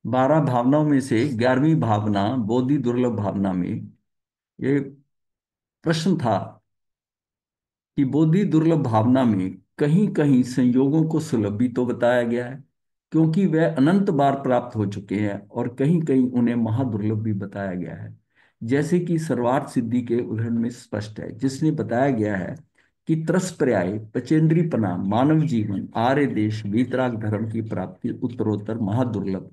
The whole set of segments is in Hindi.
बारह भावनाओं में से 11वीं भावना बोधि दुर्लभ भावना में ये प्रश्न था कि बोधि दुर्लभ भावना में कहीं कहीं संयोगों को सुलभ भी तो बताया गया है, क्योंकि वह अनंत बार प्राप्त हो चुके हैं, और कहीं कहीं उन्हें महादुर्लभ भी बताया गया है। जैसे कि सर्वार्थ सिद्धि के उदाहरण में स्पष्ट है, जिसने बताया गया है कि त्रसपर्याय, पचेंद्रीपना, मानव जीवन, आर्य देश, वीतराग धर्म की प्राप्ति उत्तरोत्तर महादुर्लभ है।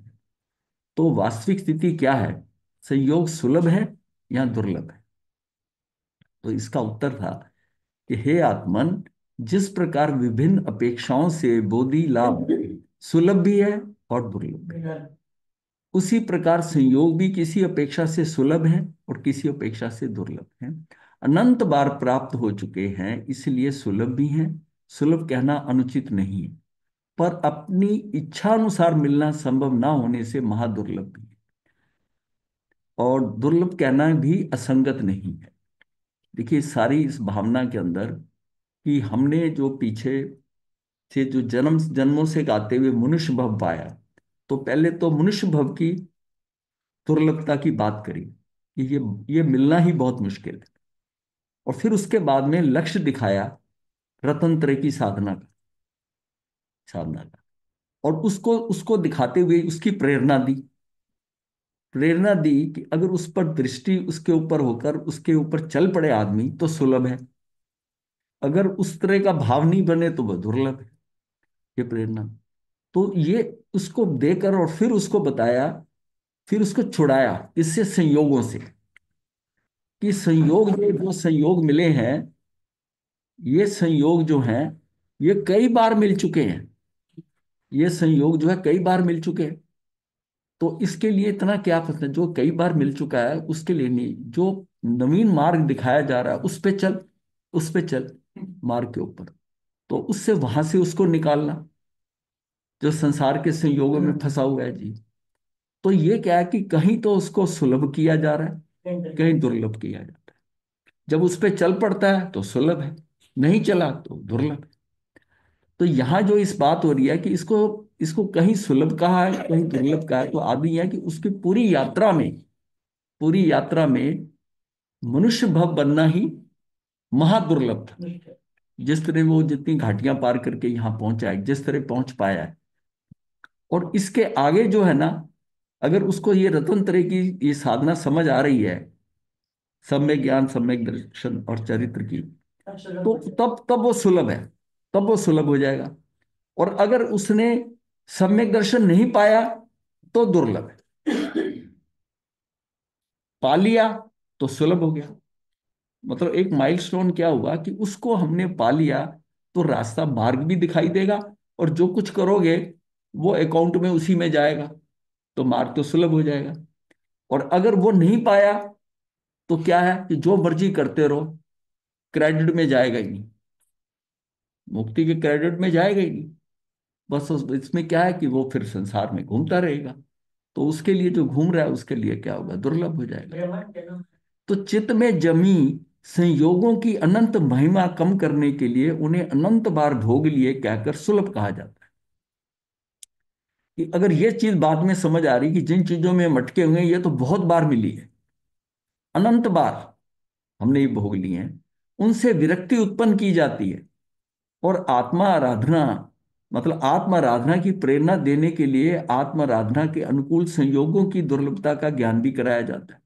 तो वास्तविक स्थिति क्या है? संयोग सुलभ है या दुर्लभ है? तो इसका उत्तर था कि हे आत्मन, जिस प्रकार विभिन्न अपेक्षाओं से बोधि लाभ सुलभ भी है और दुर्लभ भी है, उसी प्रकार संयोग भी किसी अपेक्षा से सुलभ है और किसी अपेक्षा से दुर्लभ है। अनंत बार प्राप्त हो चुके हैं, इसलिए सुलभ भी हैं। सुलभ कहना अनुचित नहीं है, पर अपनी इच्छा अनुसार मिलना संभव ना होने से महादुर्लभ भी है। और दुर्लभ कहना भी असंगत नहीं है। देखिए, सारी इस भावना के अंदर कि हमने जो पीछे से जो जन्म जन्मों से गाते हुए मनुष्य भव पाया, तो पहले तो मनुष्य भव की दुर्लभता की बात करी कि ये मिलना ही बहुत मुश्किल है। और फिर उसके बाद में लक्ष्य दिखाया रतन त्रय की साधना का। और उसको उसको दिखाते हुए उसकी प्रेरणा दी कि अगर उस पर दृष्टि उसके ऊपर होकर उसके ऊपर चल पड़े आदमी तो सुलभ है, अगर उस तरह का भाव नहीं बने तो वह दुर्लभ है। ये प्रेरणा। तो ये उसको देकर और फिर उसको बताया, फिर उसको छुड़ाया इससे संयोगों से, कि संयोग, ये जो संयोग मिले हैं, ये संयोग जो हैं, ये कई बार मिल चुके हैं। ये संयोग जो है कई बार मिल चुके हैं। तो इसके लिए इतना क्या पता, जो कई बार मिल चुका है उसके लिए नहीं, जो नवीन मार्ग दिखाया जा रहा है उस पे चल, उस पे चल, मार्ग के ऊपर। तो उससे वहां से उसको निकालना, जो संसार के संयोगों में फंसा हुआ है जी। तो ये क्या है कि कहीं तो उसको सुलभ किया जा रहा है, कहीं दुर्लभ किया जाता है। जब उस पे चल पड़ता है तो सुलभ है, नहीं चला तो दुर्लभ है। तो यहाँ जो इस बात हो रही है कि इसको इसको कहीं सुलभ कहा है, कहीं दुर्लभ कहा है, तो आदि है कि उसकी पूरी यात्रा में मनुष्य भव बनना ही महादुर्लभ था। जिस तरह वो जितनी घाटियां पार करके यहाँ पहुंचा है, जिस तरह पहुंच पाया है, और इसके आगे जो है ना, अगर उसको ये रतन तरह की ये साधना समझ आ रही है, सम्यक ज्ञान, सम्यक दर्शन और चरित्र की, तो तब तब वो सुलभ है, तब वो सुलभ हो जाएगा। और अगर उसने सम्यक दर्शन नहीं पाया तो दुर्लभ है। पा लिया तो सुलभ हो गया। मतलब एक माइलस्टोन क्या हुआ कि उसको हमने पा लिया, तो रास्ता मार्ग भी दिखाई देगा, और जो कुछ करोगे वो अकाउंट में उसी में जाएगा, तो मार्ग तो सुलभ हो जाएगा। और अगर वो नहीं पाया तो क्या है कि जो मर्जी करते रहो, क्रेडिट में जाएगा ही नहीं, मुक्ति के क्रेडिट में जाएगा ही नहीं। बस इसमें क्या है कि वो फिर संसार में घूमता रहेगा। तो उसके लिए जो घूम रहा है उसके लिए क्या होगा, दुर्लभ हो जाएगा। तो चित्त में जमी संयोगों की अनंत महिमा कम करने के लिए उन्हें अनंत बार भोग लिए कहकर सुलभ कहा जाता है। कि अगर ये चीज बाद में समझ आ रही कि जिन चीजों में हम अटके हुए हैं ये तो बहुत बार मिली है, अनंत बार हमने ये भोग लिए हैं, उनसे विरक्ति उत्पन्न की जाती है। और आत्मा आराधना, मतलब आत्मा आराधना की प्रेरणा देने के लिए आत्मा आराधना के अनुकूल संयोगों की दुर्लभता का ज्ञान भी कराया जाता है,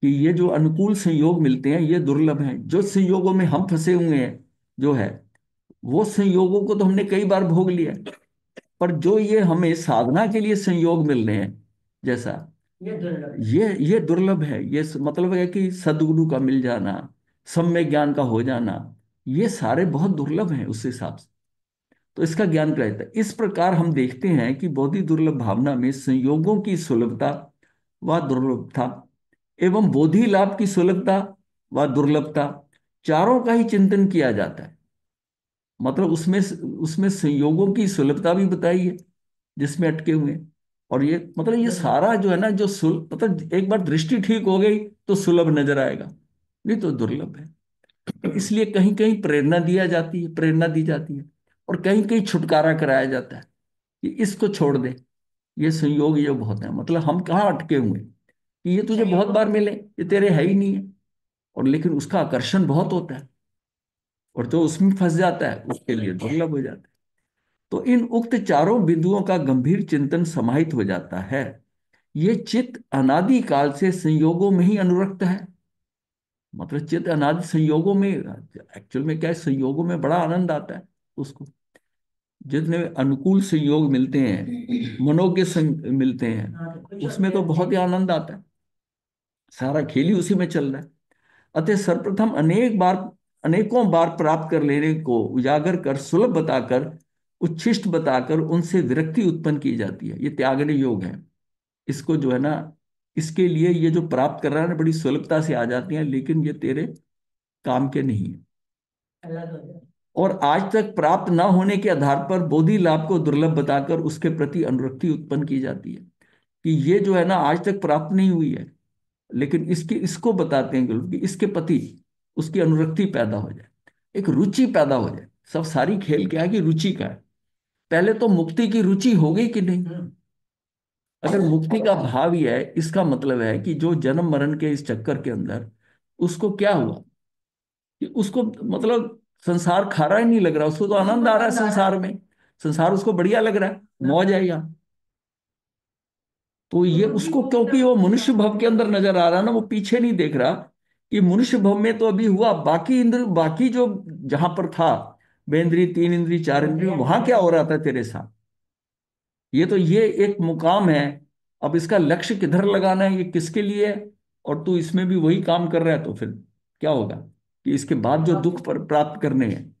कि ये जो अनुकूल संयोग मिलते हैं ये दुर्लभ हैं। जो संयोगों में हम फंसे हुए हैं जो है, वो संयोगों को तो हमने कई बार भोग लिया है। पर जो ये हमें साधना के लिए संयोग मिल रहे हैं, जैसा ये दुर्लभ है। मतलब है कि सद्गुरु का मिल जाना, सम्यक ज्ञान का हो जाना, ये सारे बहुत दुर्लभ हैं उस हिसाब से। तो इसका ज्ञान कराया जाता है। इस प्रकार हम देखते हैं कि बोधि दुर्लभ भावना में संयोगों की सुलभता व दुर्लभता एवं बोधि लाभ की सुलभता व दुर्लभता, चारों का ही चिंतन किया जाता है। मतलब उसमें उसमें संयोगों की सुलभता भी बताई है जिसमें अटके हुए हैं। और ये मतलब ये सारा जो है ना, जो मतलब एक बार दृष्टि ठीक हो गई तो सुलभ नजर आएगा, नहीं तो दुर्लभ है। तो इसलिए कहीं कहीं प्रेरणा दिया जाती है, प्रेरणा दी जाती है, और कहीं कहीं छुटकारा कराया जाता है कि इसको छोड़ दे, ये संयोग ये बहुत है। मतलब हम कहाँ अटके हुए हैं कि ये तुझे बहुत बार मिले, ये तेरे है ही नहीं है, और लेकिन उसका आकर्षण बहुत होता है, और जो उसमें फंस जाता है उसके लिए दुर्लभ हो जाता है। तो इन उक्त चारों बिंदुओं का गंभीर चिंतन समाहित हो जाता है। ये चित्त अनादि काल से संयोगों में ही अनुरक्त है। मतलब चित्त अनादि संयोगों में, एक्चुअल में क्या है, संयोगों में बड़ा आनंद आता है उसको। जितने अनुकूल संयोग मिलते हैं, मनोज्ञ संग मिलते हैं, उसमें तो बहुत ही आनंद आता है। सारा खेल ही उसी में चल रहा है। अतः सर्वप्रथम अनेक बार, अनेकों बार प्राप्त कर लेने को उजागर कर, सुलभ बताकर, उच्छिष्ट बताकर उनसे विरक्ति उत्पन्न की जाती है। ये त्यागने योग है। इसको जो है ना, इसके लिए ये जो प्राप्त कर रहा है ना, बड़ी सुलभता से आ जाती है, लेकिन ये तेरे काम के नहीं है। और आज तक प्राप्त न होने के आधार पर बोधि लाभ को दुर्लभ बताकर उसके प्रति अनुरक्ति उत्पन्न की जाती है, कि ये जो है ना आज तक प्राप्त नहीं हुई है, लेकिन इसकी इसको बताते हैं कि इसके प्रति उसकी अनुरक्ति पैदा हो जाए, एक रुचि पैदा हो जाए। सब सारी खेल क्या है कि रुचि का है। पहले तो मुक्ति की रुचि हो गई कि नहीं? अगर मुक्ति का भाव ही है, इसका मतलब है कि जो जन्म मरण के इस चक्कर के अंदर उसको क्या हुआ कि उसको, मतलब संसार खा रहा ही नहीं लग रहा, उसको तो आनंद आ रहा है संसार में, संसार उसको बढ़िया लग रहा है, मौज है यहाँ। तो ये उसको, क्योंकि वो मनुष्य भव के अंदर नजर आ रहा है ना, वो पीछे नहीं देख रहा कि मनुष्य भव में तो अभी हुआ, बाकी इंद्र, बाकी जो जहां पर था, बेंद्री, तीन इंद्री, चार इंद्री, वहां क्या हो रहा था तेरे साथ। ये तो ये एक मुकाम है। अब इसका लक्ष्य किधर लगाना है, ये किसके लिए है, और तू इसमें भी वही काम कर रहा है, तो फिर क्या होगा कि इसके बाद जो दुख पर प्राप्त करने हैं,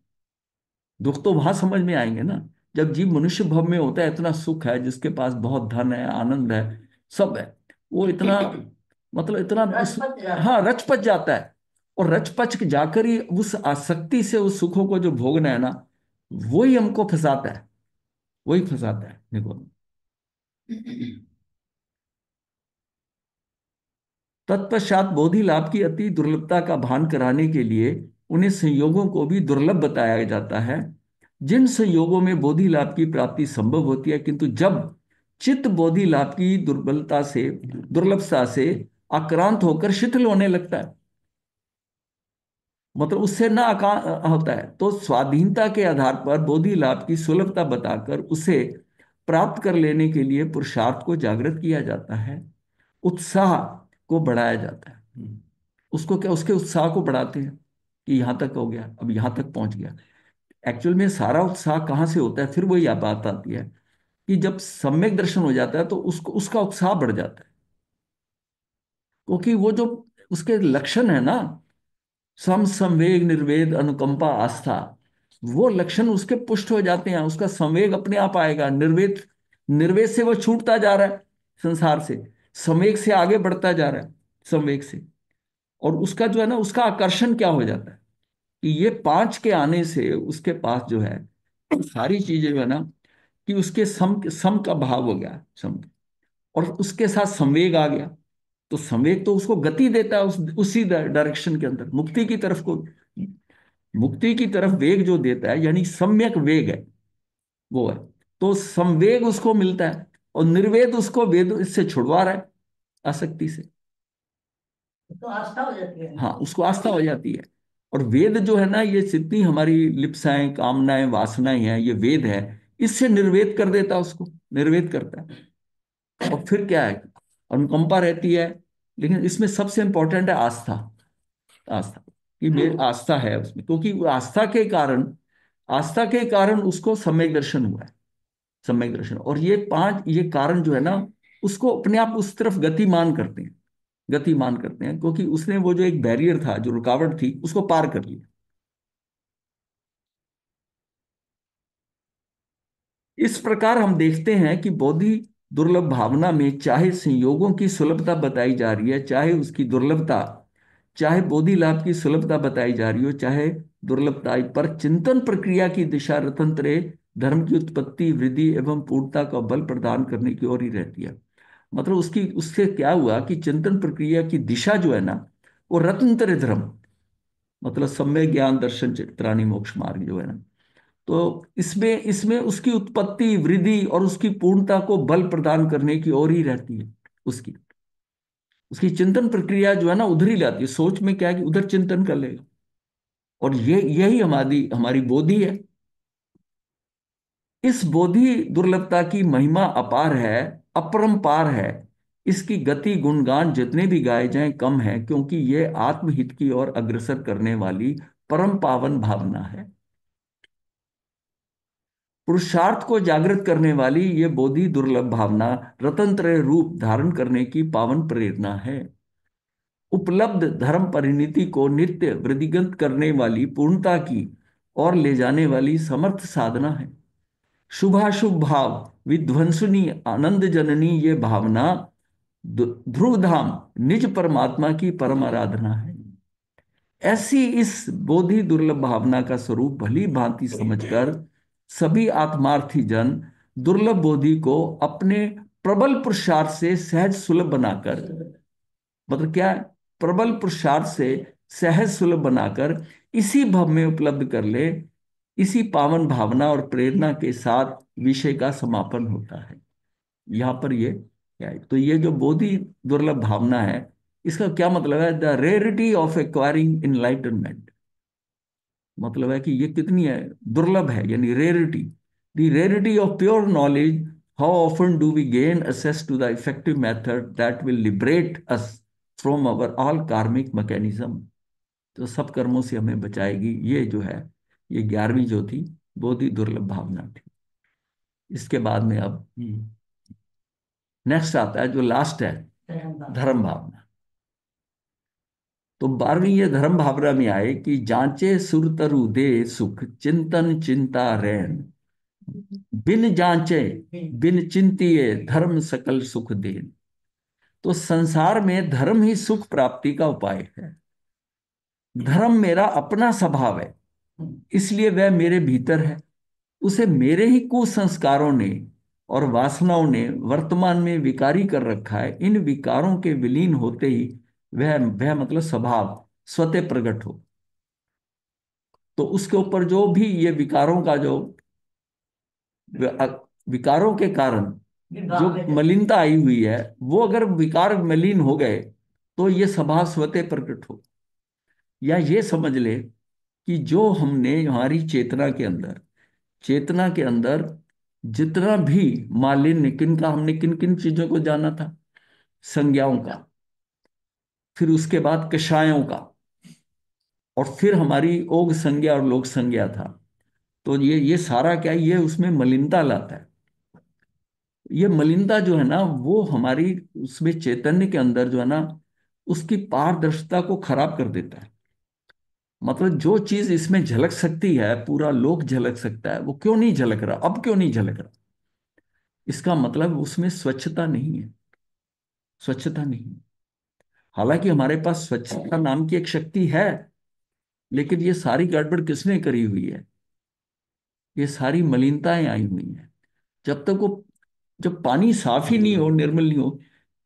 दुख तो वहां समझ में आएंगे ना, जब जीव मनुष्य भव में होता है। इतना सुख है, जिसके पास बहुत धन है, आनंद है, सब है, वो इतना, मतलब इतना हाँ रच पच जाता है। और रच पच के जाकर ही उस आसक्ति से उस सुखों को जो भोगना है ना, वही हमको फंसाता है, वही फंसाता है, देखो। तत्पश्चात बोधि लाभ की अति दुर्लभता का भान कराने के लिए उन्हें संयोगों को भी दुर्लभ बताया जाता है, जिन संयोगों में बोधि लाभ की प्राप्ति संभव होती है, किंतु जब चित्त बोधि लाभ की दुर्बलता से, दुर्लभता से आक्रांत होकर शिथिल होने लगता है, मतलब उससे ना होता है, तो स्वाधीनता के आधार पर बोधि लाभ की सुलभता बताकर उसे प्राप्त कर लेने के लिए पुरुषार्थ को जागृत किया जाता है, उत्साह को बढ़ाया जाता है। उसको क्या, उसके उत्साह को बढ़ाते हैं कि यहां तक हो गया, अब यहां तक पहुंच गया। एक्चुअल में सारा उत्साह कहाँ से होता है, फिर वही बात आती है कि जब सम्यक दर्शन हो जाता है तो उसको, उसका उत्साह बढ़ जाता है, क्योंकि वो जो उसके लक्षण है ना, सम संवेग निर्वेद अनुकंपा आस्था, वो लक्षण उसके पुष्ट हो जाते हैं, उसका संवेग अपने आप आएगा। निर्वेद, निर्वेद से वो छूटता जा रहा है संसार से, संवेग से आगे बढ़ता जा रहा है, संवेग से। और उसका जो है ना, उसका आकर्षण क्या हो जाता है कि ये पांच के आने से उसके पास जो है सारी चीजें जो है ना, कि उसके सम, सम का भाव हो गया, सम, और उसके साथ संवेग आ गया। तो संवेग तो उसको गति देता है उसी डायरेक्शन के अंदर, मुक्ति की तरफ को, मुक्ति की तरफ वेग जो देता है, यानी सम्यक वेग है, वो है। तो संवेग उसको मिलता है, और निर्वेद उसको वेद इससे छुड़वा रहा है, आसक्ति से। तो आस्था हो जाती है, हाँ उसको आस्था हो जाती है। और वेद जो है ना, ये जितनी हमारी लिप्साएं, कामनाएं, वासनाएं हैं, ये वेद है, इससे निर्वेद कर देता है, उसको निर्वेद करता है। और फिर क्या है, अनुकंपा रहती है, लेकिन इसमें सबसे इंपॉर्टेंट है आस्था। आस्था, कि मेरी आस्था है उसमें, क्योंकि वो आस्था के कारण, आस्था के कारण उसको सम्यक दर्शन हुआ है, सम्यक दर्शन। और ये पांच, ये कारण जो है ना, उसको अपने आप उस तरफ गतिमान करते हैं, गतिमान करते हैं, क्योंकि उसने वो जो एक बैरियर था, जो रुकावट थी, उसको पार कर लिया। इस प्रकार हम देखते हैं कि बोधि दुर्लभ भावना में चाहे संयोगों की सुलभता बताई जा रही है, चाहे उसकी दुर्लभता, चाहे बोधि लाभ की सुलभता बताई जा रही हो, चाहे दुर्लभता, पर चिंतन प्रक्रिया की दिशा रतंत्र धर्म की उत्पत्ति, वृद्धि एवं पूर्णता का बल प्रदान करने की ओर ही रहती है। मतलब उसकी, उससे क्या हुआ कि चिंतन प्रक्रिया की दिशा जो है ना, वो रत्नत्रय धर्म, मतलब सम्यक ज्ञान दर्शन चित्राणी मोक्ष मार्ग जो है ना, तो इसमें इसमें उसकी उत्पत्ति, वृद्धि और उसकी पूर्णता को बल प्रदान करने की ओर ही रहती है। उसकी उसकी चिंतन प्रक्रिया जो है ना उधर ही लाती है। सोच में क्या है कि उधर चिंतन कर लेगा, और ये यही हमारी हमारी बोधि है। इस बोधि दुर्लभता की महिमा अपार है, अपरंपार है। इसकी गति गुणगान जितने भी गाए जाएं कम है, क्योंकि ये आत्महित की ओर अग्रसर करने वाली परम पावन भावना है। पुरुषार्थ को जागृत करने वाली ये बोधि दुर्लभ भावना रत्न त्रय रूप धारण करने की पावन प्रेरणा है। उपलब्ध धर्म परिणति को नित्य वृद्धिगत करने वाली, पूर्णता की और ले जाने वाली समर्थ साधना है। शुभाशुभ भाव विध्वंसनी आनंद जननी ये भावना ध्रुव धाम निज परमात्मा की परम आराधना है। ऐसी इस बोधि दुर्लभ भावना का स्वरूप भली भांति समझकर सभी आत्मार्थी जन दुर्लभ बोधि को अपने प्रबल पुरुषार्थ से सहज सुलभ बनाकर, मतलब क्या है, प्रबल पुरुषार्थ से सहज सुलभ बनाकर इसी भव में उपलब्ध कर ले। इसी पावन भावना और प्रेरणा के साथ विषय का समापन होता है। यहाँ पर ये क्या है, तो ये जो बोधि दुर्लभ भावना है, इसका क्या मतलब है? The rarity of acquiring enlightenment. मतलब है कि ये कितनी है, दुर्लभ है, यानी rarity. The rarity of pure knowledge, how often do we gain access to the effective method that will liberate us from our all karmic mechanism. तो सब कर्मों से हमें बचाएगी, ये जो है, ये 11वीं जो थी बोधि दुर्लभ भावना थी। इसके बाद में अब नेक्स्ट आता है जो लास्ट है, धर्म भावना। तो 12वीं ये धर्म भावना में आए कि जांचे सुर तरु दे सुख चिंतन चिंता रैन, बिन जांचे बिन चिंतिए धर्म सकल सुख देन। तो संसार में धर्म ही सुख प्राप्ति का उपाय है। धर्म मेरा अपना स्वभाव है, इसलिए वह मेरे भीतर है। उसे मेरे ही कुसंस्कारों ने और वासनाओं ने वर्तमान में विकारी कर रखा है। इन विकारों के विलीन होते ही वह मतलब स्वभाव स्वतः प्रकट हो। तो उसके ऊपर जो भी ये विकारों का जो विकारों के कारण जो मलिनता आई हुई है, वो अगर विकार मलिन हो गए तो ये स्वभाव स्वतः प्रकट हो। या ये समझ ले कि जो हमने हमारी चेतना के अंदर जितना भी मालिन्य, किन का, हमने किन किन चीजों को जाना था, संज्ञाओं का, फिर उसके बाद कषायों का, और फिर हमारी ओग संज्ञा और लोक संज्ञा था। तो ये सारा क्या है, ये उसमें मलिनता लाता है। ये मलिनता जो है ना, वो हमारी उसमें चैतन्य के अंदर जो है ना, उसकी पारदर्शिता को खराब कर देता है। मतलब जो चीज इसमें झलक सकती है, पूरा लोक झलक सकता है, वो क्यों नहीं झलक रहा, अब क्यों नहीं झलक रहा? इसका मतलब उसमें स्वच्छता नहीं है, स्वच्छता नहीं है। हालांकि हमारे पास स्वच्छता नाम की एक शक्ति है, लेकिन ये सारी गड़बड़ किसने करी हुई है? ये सारी मलिनताएं आई हुई हैं। जब तक वो, जब पानी साफ ही नहीं हो, निर्मल नहीं हो,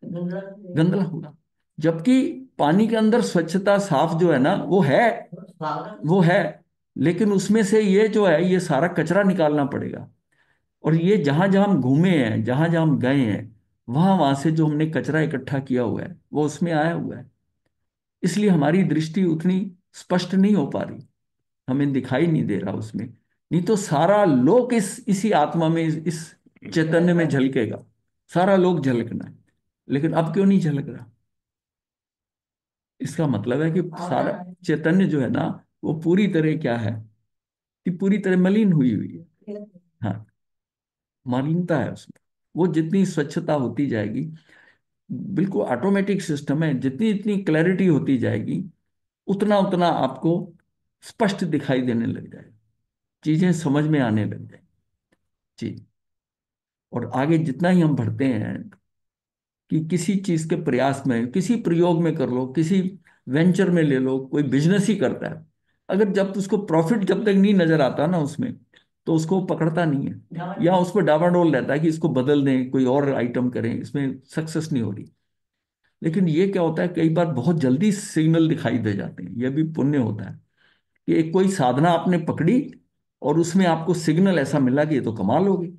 गंदला होगा। जबकि पानी के अंदर स्वच्छता, साफ जो है ना, वो है, लेकिन उसमें से ये जो है, ये सारा कचरा निकालना पड़ेगा। और ये जहां जहां हम घूमे हैं, जहां जहां हम गए हैं, वहां वहां से जो हमने कचरा इकट्ठा किया हुआ है, वो उसमें आया हुआ है। इसलिए हमारी दृष्टि उतनी स्पष्ट नहीं हो पा रही, हमें दिखाई नहीं दे रहा उसमें। नहीं तो सारा लोक इसी आत्मा में, इस चैतन्य में झलकेगा, सारा लोक झलकना है। लेकिन अब क्यों नहीं झलक रहा? इसका मतलब है कि सारा चैतन्य जो है ना, वो पूरी तरह क्या है, कि पूरी तरह मलिन हुई हुई है। हाँ, मलिनता है उसमें। वो जितनी स्वच्छता होती जाएगी, बिल्कुल ऑटोमेटिक सिस्टम है, जितनी इतनी क्लैरिटी होती जाएगी, उतना उतना आपको स्पष्ट दिखाई देने लग जाएगा, चीजें समझ में आने लग जाएगी जी। और आगे जितना ही हम बढ़ते हैं, कि किसी चीज के प्रयास में, किसी प्रयोग में कर लो, किसी वेंचर में ले लो, कोई बिजनेस ही करता है, अगर जब उसको प्रॉफिट जब तक नहीं नजर आता ना उसमें, तो उसको पकड़ता नहीं है, या उस पर डावाडोल रहता है कि इसको बदल दें, कोई और आइटम करें, इसमें सक्सेस नहीं हो रही। लेकिन ये क्या होता है, कई बार बहुत जल्दी सिग्नल दिखाई दे जाते हैं। ये भी पुण्य होता है कि एक कोई साधना आपने पकड़ी और उसमें आपको सिग्नल ऐसा मिला कि ये तो कमाल होगी।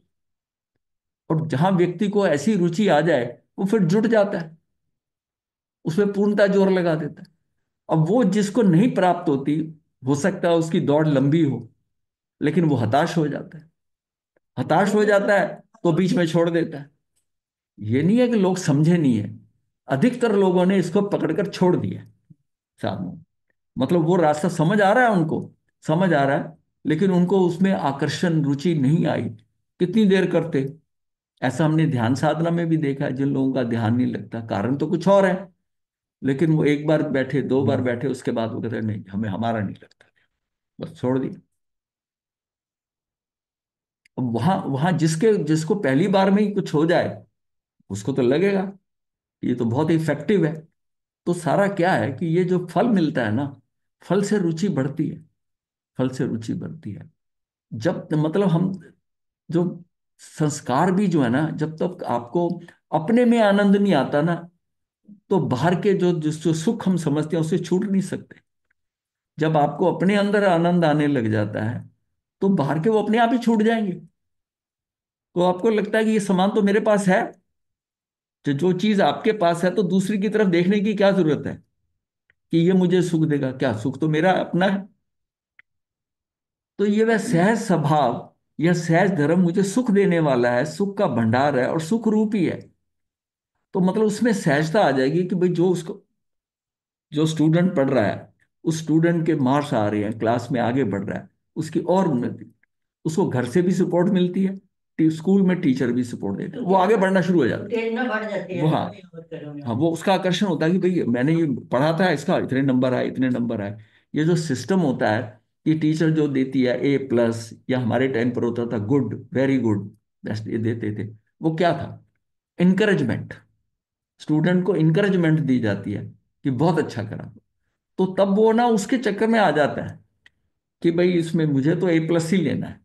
और जहां व्यक्ति को ऐसी रुचि आ जाए, वो फिर जुट जाता है, उसमें पूर्णता जोर लगा देता है। अब वो जिसको नहीं प्राप्त होती, हो सकता है उसकी दौड़ लंबी हो, लेकिन वो हताश हो जाता है। हताश हो जाता है तो बीच में छोड़ देता है। ये नहीं है कि लोग समझे नहीं है, अधिकतर लोगों ने इसको पकड़कर छोड़ दिया साधना। मतलब वो रास्ता समझ आ रहा है उनको, समझ आ रहा है, लेकिन उनको उसमें आकर्षण, रुचि नहीं आई। कितनी देर करते। ऐसा हमने ध्यान साधना में भी देखा है, जिन लोगों का ध्यान नहीं लगता, कारण तो कुछ और है, लेकिन वो एक बार बैठे, दो बार बैठे, उसके बाद वो कहते हैं नहीं, हमें हमारा नहीं लगता, बस छोड़ दिया। अब वहां वहां जिसके जिसको पहली बार में ही कुछ हो जाए, उसको तो लगेगा ये तो बहुत इफेक्टिव है। तो सारा क्या है कि ये जो फल मिलता है ना, फल से रुचि बढ़ती है, फल से रुचि बढ़ती है। जब मतलब हम जो संस्कार भी जो है ना, जब तक आपको अपने में आनंद नहीं आता ना, तो बाहर के जो सुख हम समझते हैं उससे छूट नहीं सकते। जब आपको अपने अंदर आनंद आने लग जाता है, तो बाहर के वो अपने आप ही छूट जाएंगे। तो आपको लगता है कि ये सामान तो मेरे पास है। जो चीज आपके पास है, तो दूसरी की तरफ देखने की क्या जरूरत है कि ये मुझे सुख देगा, क्या सुख तो मेरा अपना है। तो ये वह सहज स्वभाव या सहज धर्म मुझे सुख देने वाला है, सुख का भंडार है और सुख रूपी है। तो मतलब उसमें सहजता आ जाएगी कि भाई जो स्टूडेंट पढ़ रहा है, उस स्टूडेंट के मार्क्स आ रहे हैं, क्लास में आगे बढ़ रहा है, उसकी और उन्नति, उसको घर से भी सपोर्ट मिलती है, स्कूल में टीचर भी सपोर्ट देते हैं, वो आगे बढ़ना शुरू हो जाता है। वो हाँ, हाँ, वो उसका आकर्षण होता है कि भाई मैंने ये पढ़ा था, इसका इतने नंबर आए, इतने नंबर आए। ये जो सिस्टम होता है कि टीचर जो देती है A+, या हमारे टाइम पर होता था गुड, वेरी गुड, बेस्ट, ये देते थे। वो क्या था? इनकरेजमेंट। स्टूडेंट को इनकरेजमेंट दी जाती है कि बहुत अच्छा करा। तो तब वो ना उसके चक्कर में आ जाता है कि भाई इसमें मुझे तो A+ ही लेना है।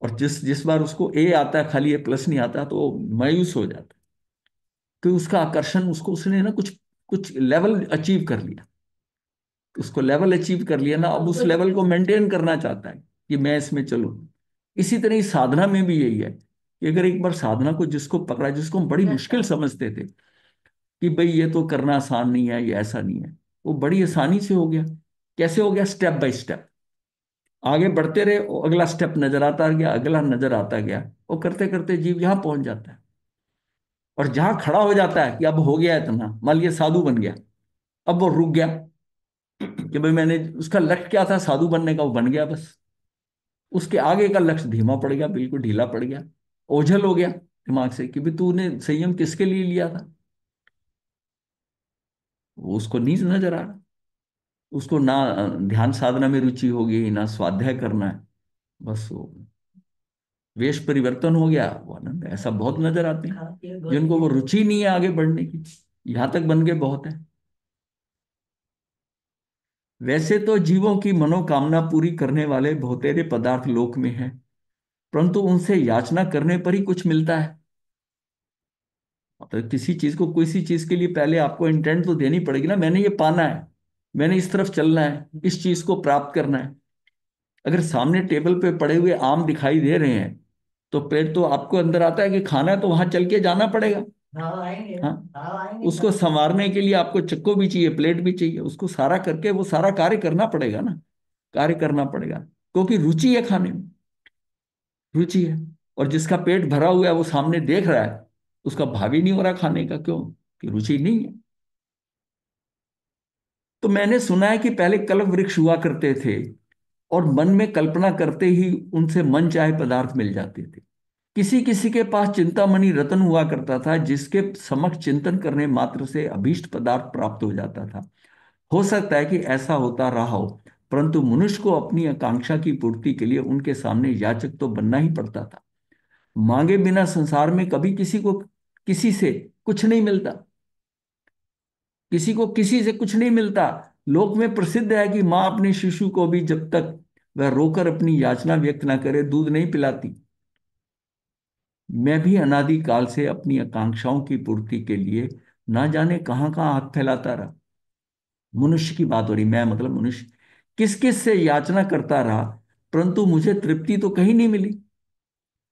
और जिस जिस बार उसको ए आता है, खाली A+ नहीं आता, तो वो मायूस हो जाता है कि उसका आकर्षण, उसको उसने ना कुछ कुछ लेवल अचीव कर लिया। उसको लेवल अचीव कर लिया ना, अब उस लेवल को मेंटेन करना चाहता है कि मैं इसमें चलूं। इसी तरह ही साधना में भी यही है कि अगर एक बार साधना को जिसको पकड़ा, जिसको हम बड़ी मुश्किल समझते थे कि भाई ये तो करना आसान नहीं है, ये ऐसा नहीं है, वो बड़ी आसानी से हो गया। कैसे हो गया? स्टेप बाय स्टेप आगे बढ़ते रहे, वो अगला स्टेप नजर आता गया, अगला नजर आता गया, वो करते करते जीव यहाँ पहुंच जाता है। और जहां खड़ा हो जाता है कि अब हो गया इतना, मान लिया साधु बन गया, अब वो रुक गया कि भाई मैंने, उसका लक्ष्य क्या था साधु बनने का, वो बन गया बस। उसके आगे का लक्ष्य धीमा पड़ गया, बिल्कुल ढीला पड़ गया, ओझल हो गया दिमाग से कि भाई तूने संयम किसके लिए लिया था। वो उसको नीच नजर आ रहा। उसको ना ध्यान साधना में रुचि होगी, ना स्वाध्याय करना है, बस वो वेश परिवर्तन हो गया, वो आनंद है। ऐसा बहुत नजर आते हैं जिनको वो रुचि नहीं है आगे बढ़ने की, यहां तक बन गए बहुत है। वैसे तो जीवों की मनोकामना पूरी करने वाले बहुतेरे पदार्थ लोक में हैं, परंतु उनसे याचना करने पर ही कुछ मिलता है। मतलब किसी चीज को, किसी चीज के लिए पहले आपको इंटेंट तो देनी पड़ेगी ना, मैंने ये पाना है, मैंने इस तरफ चलना है, इस चीज को प्राप्त करना है। अगर सामने टेबल पे पड़े हुए आम दिखाई दे रहे हैं, तो फिर तो आपको अंदर आता है कि खाना है, तो वहां चल के जाना पड़ेगा। हाँ, उसको संवारने के लिए आपको चक्को भी चाहिए, प्लेट भी चाहिए, उसको सारा करके वो सारा कार्य करना पड़ेगा ना, कार्य करना पड़ेगा, क्योंकि रुचि है खाने में, रुचि है। और जिसका पेट भरा हुआ है वो सामने देख रहा है, उसका भाव ही नहीं हो रहा खाने का, क्यों? कि रुचि नहीं है। तो मैंने सुना है कि पहले कल्प वृक्ष हुआ करते थे, और मन में कल्पना करते ही उनसे मन चाहे पदार्थ मिल जाते थे। किसी किसी के पास चिंतामणि रत्न हुआ करता था, जिसके समक्ष चिंतन करने मात्र से अभीष्ट पदार्थ प्राप्त हो जाता था। हो सकता है कि ऐसा होता रहा हो, परंतु मनुष्य को अपनी आकांक्षा की पूर्ति के लिए उनके सामने याचक तो बनना ही पड़ता था। मांगे बिना संसार में कभी किसी को किसी से कुछ नहीं मिलता। किसी को किसी से कुछ नहीं मिलता। लोक में प्रसिद्ध है कि माँ अपने शिशु को भी जब तक वह रोकर अपनी याचना व्यक्त न करे दूध नहीं पिलाती। मैं भी अनादि काल से अपनी आकांक्षाओं की पूर्ति के लिए ना जाने कहाँ कहाँ हाथ फैलाता रहा। मनुष्य की बात हो रही, मैं मतलब मनुष्य किस किस से याचना करता रहा, परंतु मुझे तृप्ति तो कहीं नहीं मिली।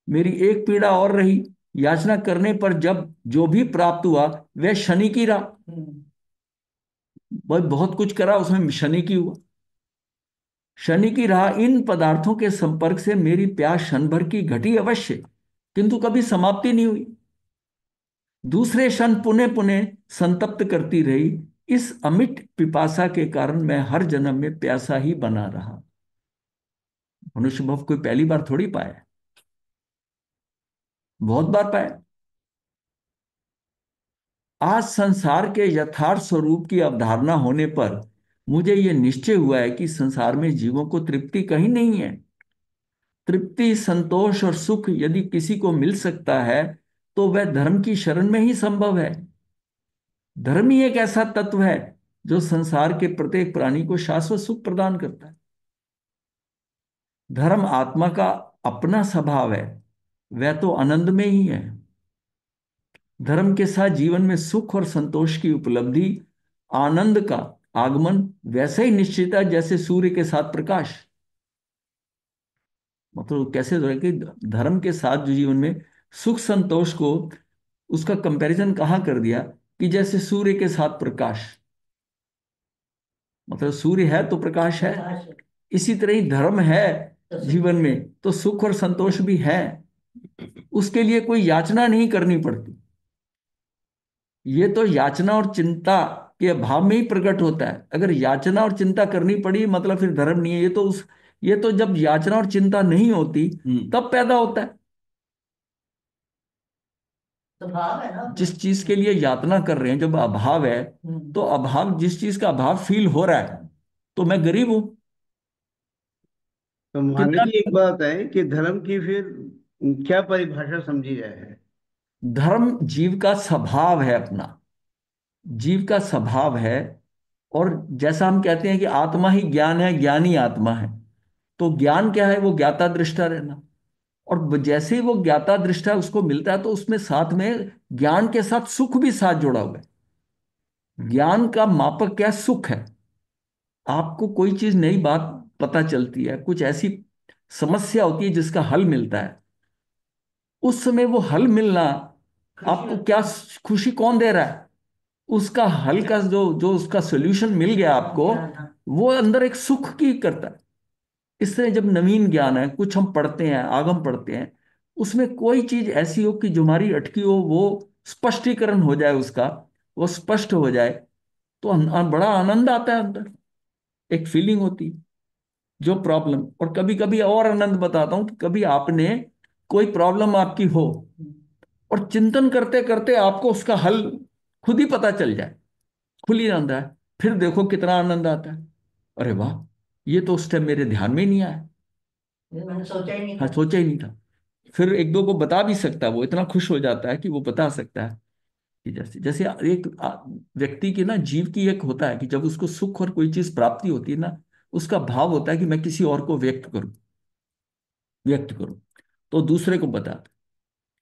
मेरी एक पीड़ा और रही, याचना करने पर जब जो भी प्राप्त हुआ वह शनि की रहा। वह बहुत कुछ करा, उसमें शनि की हुआ। शनि की राह इन पदार्थों के संपर्क से मेरी प्यास क्षण भर की घटी अवश्य, किंतु कभी समाप्ति नहीं हुई। दूसरे क्षण पुनः पुनः संतप्त करती रही। इस अमिट पिपासा के कारण मैं हर जन्म में प्यासा ही बना रहा। मनुष्य भव कोई पहली बार थोड़ी पाया है, बहुत बार पाया। आज संसार के यथार्थ स्वरूप की अवधारणा होने पर मुझे यह निश्चय हुआ है कि संसार में जीवों को तृप्ति कहीं नहीं है। तृप्ति, संतोष और सुख यदि किसी को मिल सकता है तो वह धर्म की शरण में ही संभव है। धर्म ही एक ऐसा तत्व है जो संसार के प्रत्येक प्राणी को शाश्वत सुख प्रदान करता है। धर्म आत्मा का अपना स्वभाव है, वह तो आनंद में ही है। धर्म के साथ जीवन में सुख और संतोष की उपलब्धि, आनंद का आगमन वैसे ही निश्चित है जैसे सूर्य के साथ प्रकाश। मतलब कैसे हो रहा है कि धर्म के साथ जो जीवन में सुख संतोष को, उसका कंपैरिजन कहाँ कर दिया कि जैसे सूर्य के साथ प्रकाश। मतलब सूर्य है तो प्रकाश है, इसी तरह ही धर्म है जीवन में तो सुख और संतोष भी है। उसके लिए कोई याचना नहीं करनी पड़ती। ये तो याचना और चिंता के अभाव में ही प्रकट होता है। अगर याचना और चिंता करनी पड़ी मतलब फिर धर्म नहीं है। ये तो जब याचना और चिंता नहीं होती तब पैदा होता है। स्वभाव है ना जिस चीज के लिए यातना कर रहे हैं जब अभाव है, तो अभाव, जिस चीज का अभाव फील हो रहा है, तो मैं गरीब हूं तो महाराज कितना। जी एक बात है कि धर्म की फिर क्या परिभाषा समझी जाए। धर्म जीव का स्वभाव है अपना, जीव का स्वभाव है। और जैसा हम कहते हैं कि आत्मा ही ज्ञान है, ज्ञान ही आत्मा है। तो ज्ञान क्या है? वो ज्ञाता दृष्टा रहना। और जैसे ही वो ज्ञाता दृष्टा उसको मिलता है तो उसमें साथ में ज्ञान के साथ सुख भी साथ जुड़ा हुआ है। ज्ञान का मापक क्या? सुख है। आपको कोई चीज नई बात पता चलती है, कुछ ऐसी समस्या होती है जिसका हल मिलता है, उस समय वो हल मिलना आपको क्या खुशी कौन दे रहा है? उसका हल का जो जो उसका सोल्यूशन मिल गया आपको, वो अंदर एक सुख की करता है। इससे जब नवीन ज्ञान है, कुछ हम पढ़ते हैं, आगम पढ़ते हैं, उसमें कोई चीज ऐसी हो कि जो हमारी अटकी हो, वो स्पष्टीकरण हो जाए उसका, वो स्पष्ट हो जाए, तो बड़ा आनंद आता है अंदर, एक फीलिंग होती है। जो प्रॉब्लम, और कभी कभी और आनंद बताता हूं कि कभी आपने कोई प्रॉब्लम आपकी हो और चिंतन करते करते आपको उसका हल खुद ही पता चल जाए, खुल ही जाता है, फिर देखो कितना आनंद आता है। अरे वाह, ये तो उस टाइम मेरे ध्यान में ही नहीं आया, ये मैंने सोचा ही नहीं हाँ था। सोचा ही नहीं था। फिर एक दो को बता भी सकता है, वो इतना खुश हो जाता है कि वो बता सकता है कि जैसे जैसे एक व्यक्ति की ना, जीव की एक होता है कि जब उसको सुख और कोई चीज प्राप्ति होती है ना, उसका भाव होता है कि मैं किसी और को व्यक्त करूं, तो दूसरे को बता।